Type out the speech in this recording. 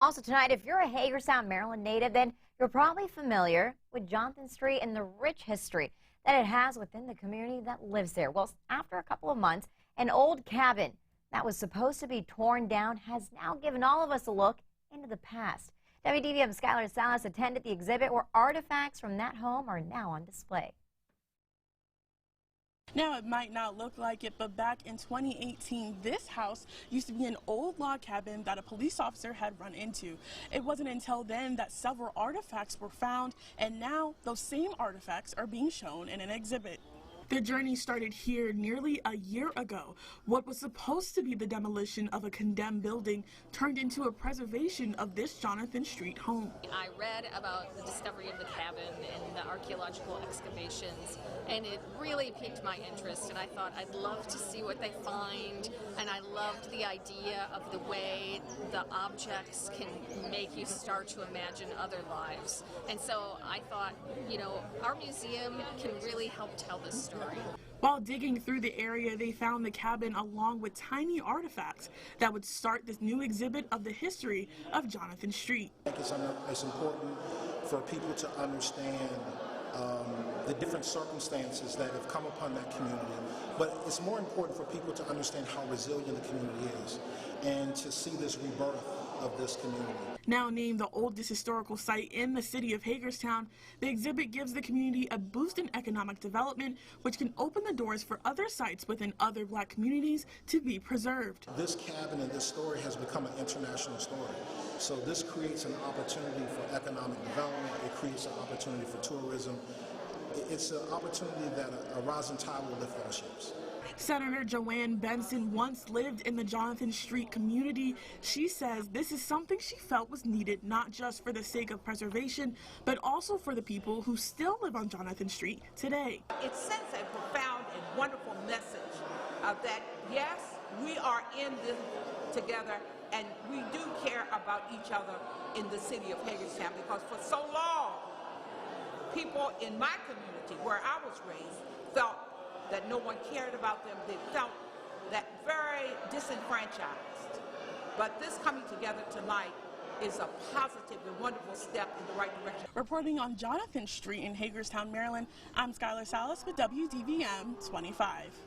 Also tonight, if you're a Hagerstown, Maryland native, then you're probably familiar with Jonathan Street and the rich history that it has within the community that lives there. Well, after a couple of months, an old cabin that was supposed to be torn down has now given all of us a look into the past. WDVM Skylar Salas attended the exhibit where artifacts from that home are now on display. Now, it might not look like it, but back in 2018, this house used to be an old log cabin that a police officer had run into. It wasn't until then that several artifacts were found, and now those same artifacts are being shown in an exhibit. The journey started here nearly a year ago. What was supposed to be the demolition of a condemned building turned into a preservation of this Jonathan Street home. I read about the discovery of the cabin and the archaeological excavations, and it really piqued my interest, and I thought I'd love to see what they find, and I loved the idea of the way the objects can make you start to imagine other lives. And so I thought, you know, our museum can really help tell this story. While digging through the area, they found the cabin along with tiny artifacts that would start this new exhibit of the history of Jonathan Street. I think it's important for people to understand the different circumstances that have come upon that community, but it's more important for people to understand how resilient the community is and to see this rebirth of this community. Now named the oldest historical site in the city of Hagerstown, the exhibit gives the community a boost in economic development, which can open the doors for other sites within other black communities to be preserved. This cabin and this story has become an international story. So this creates an opportunity for economic development. It creates an opportunity for tourism. It's an opportunity that a rising tide will lift all ships. Senator Joanne Benson once lived in the Jonathan Street community. She says this is something she felt was needed not just for the sake of preservation, but also for the people who still live on Jonathan Street today. It sends a profound and wonderful message that, yes, we are in this together and we do care about each other in the city of Hagerstown, because for so long, people in my community where I was raised felt that no one cared about them. They felt that very disenfranchised. But this coming together tonight is a positive and wonderful step in the right direction. Reporting on Jonathan Street in Hagerstown, Maryland, I'm Skylar Salas with WDVM 25.